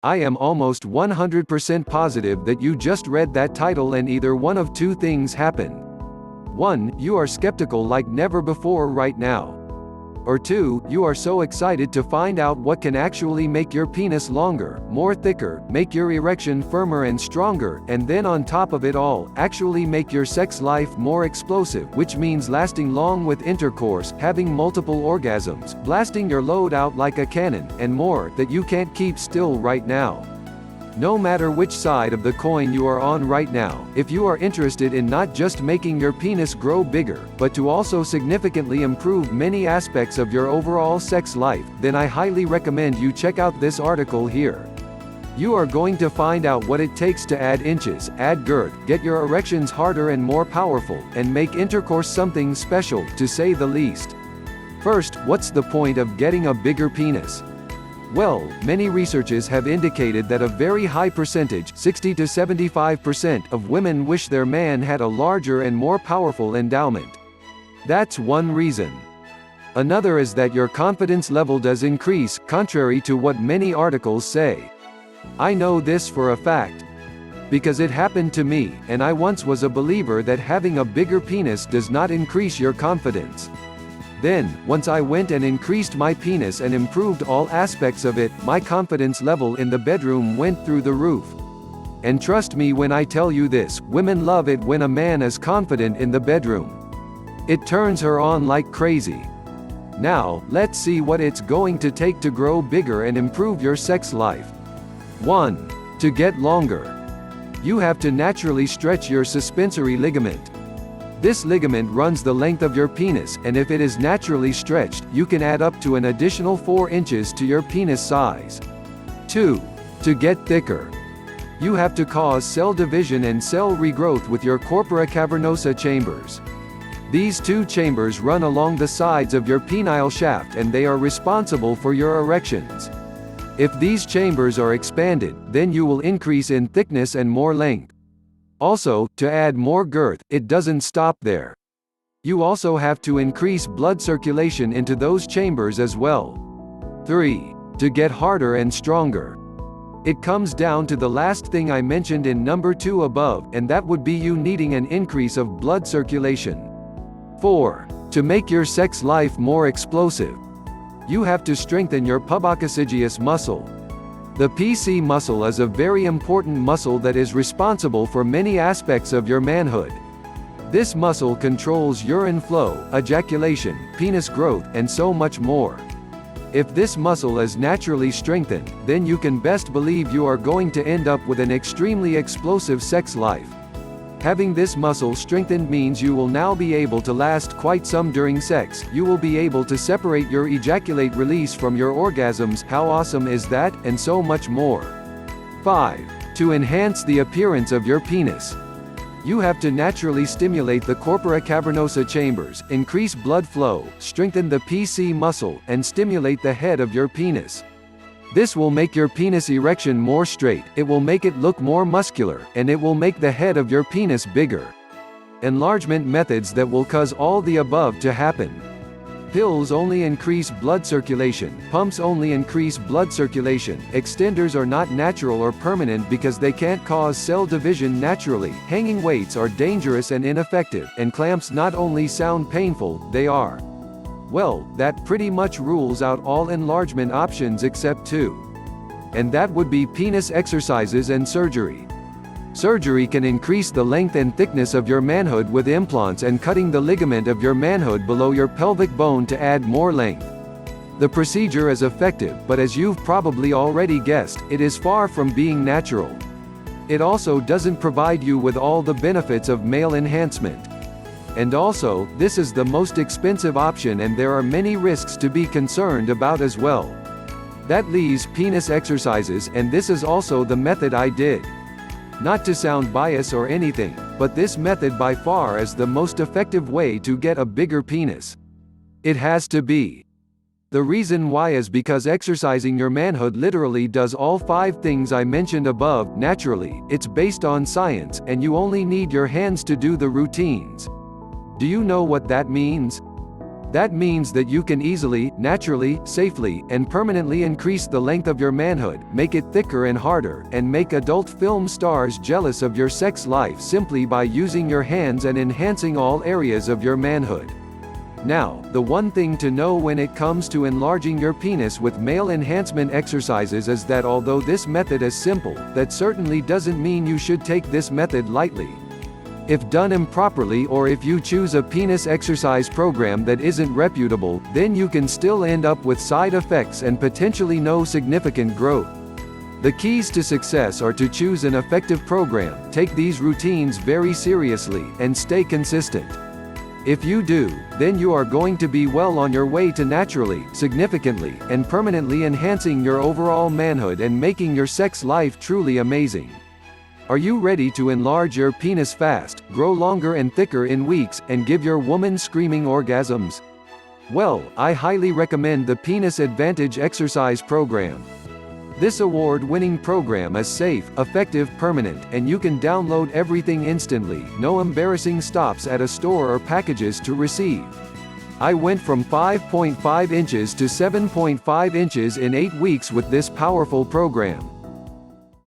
I am almost 100% positive that you just read that title and either one of two things happened. 1. You are skeptical like never before right now. Or 2. You are so excited to find out what can actually make your penis longer, more thicker, make your erection firmer and stronger, and then on top of it all, actually make your sex life more explosive, which means lasting long with intercourse, having multiple orgasms, blasting your load out like a cannon, and more, that you can't keep still right now. No matter which side of the coin you are on right now, if you are interested in not just making your penis grow bigger, but to also significantly improve many aspects of your overall sex life, then I highly recommend you check out this article here. You are going to find out what it takes to add inches, add girth, get your erections harder and more powerful, and make intercourse something special, to say the least. First, what's the point of getting a bigger penis? Well, many researches have indicated that a very high percentage, 60 to 75%, of women wish their man had a larger and more powerful endowment. That's one reason. Another is that your confidence level does increase, contrary to what many articles say. I know this for a fact, because it happened to me, and I once was a believer that having a bigger penis does not increase your confidence. Then, once I went and increased my penis and improved all aspects of it, my confidence level in the bedroom went through the roof. And trust me when I tell you this, women love it when a man is confident in the bedroom. It turns her on like crazy. Now, let's see what it's going to take to grow bigger and improve your sex life. 1. To get longer. You have to naturally stretch your suspensory ligament. This ligament runs the length of your penis, and if it is naturally stretched, you can add up to an additional 4 inches to your penis size. 2. To get thicker. You have to cause cell division and cell regrowth with your corpora cavernosa chambers. These two chambers run along the sides of your penile shaft and they are responsible for your erections. If these chambers are expanded, then you will increase in thickness and more length. Also, to add more girth, it doesn't stop there. You also have to increase blood circulation into those chambers as well. 3. To get harder and stronger. It comes down to the last thing I mentioned in number 2 above, and that would be you needing an increase of blood circulation. 4. To make your sex life more explosive. You have to strengthen your pubic muscle. The PC muscle is a very important muscle that is responsible for many aspects of your manhood. This muscle controls urine flow, ejaculation, penis growth, and so much more. If this muscle is naturally strengthened, then you can best believe you are going to end up with an extremely explosive sex life. Having this muscle strengthened means you will now be able to last quite some during sex, you will be able to separate your ejaculate release from your orgasms, how awesome is that, and so much more. 5. To enhance the appearance of your penis. You have to naturally stimulate the corpora cavernosa chambers, increase blood flow, strengthen the PC muscle, and stimulate the head of your penis. This will make your penis erection more straight, it will make it look more muscular, and it will make the head of your penis bigger. Enlargement methods that will cause all the above to happen. Pills only increase blood circulation, pumps only increase blood circulation, extenders are not natural or permanent because they can't cause cell division naturally, hanging weights are dangerous and ineffective, and clamps not only sound painful, they are. Well, that pretty much rules out all enlargement options except 2. And that would be penis exercises and surgery. Surgery can increase the length and thickness of your manhood with implants and cutting the ligament of your manhood below your pelvic bone to add more length. The procedure is effective, but as you've probably already guessed, it is far from being natural. It also doesn't provide you with all the benefits of male enhancement. And also, this is the most expensive option and there are many risks to be concerned about as well. That leaves penis exercises, and this is also the method I did. Not to sound biased or anything, but this method by far is the most effective way to get a bigger penis. It has to be. The reason why is because exercising your manhood literally does all 5 things I mentioned above, naturally, it's based on science, and you only need your hands to do the routines. Do you know what that means? That means that you can easily, naturally, safely, and permanently increase the length of your manhood, make it thicker and harder, and make adult film stars jealous of your sex life simply by using your hands and enhancing all areas of your manhood. Now, the one thing to know when it comes to enlarging your penis with male enhancement exercises is that although this method is simple, that certainly doesn't mean you should take this method lightly. If done improperly, or if you choose a penis exercise program that isn't reputable, then you can still end up with side effects and potentially no significant growth. The keys to success are to choose an effective program, take these routines very seriously, and stay consistent. If you do, then you are going to be well on your way to naturally, significantly, and permanently enhancing your overall manhood and making your sex life truly amazing. Are you ready to enlarge your penis fast, grow longer and thicker in weeks, and give your woman screaming orgasms? Well, I highly recommend the Penis Advantage Exercise Program. This award-winning program is safe, effective, permanent, and you can download everything instantly, no embarrassing stops at a store or packages to receive. I went from 5.5 inches to 7.5 inches in 8 weeks with this powerful program.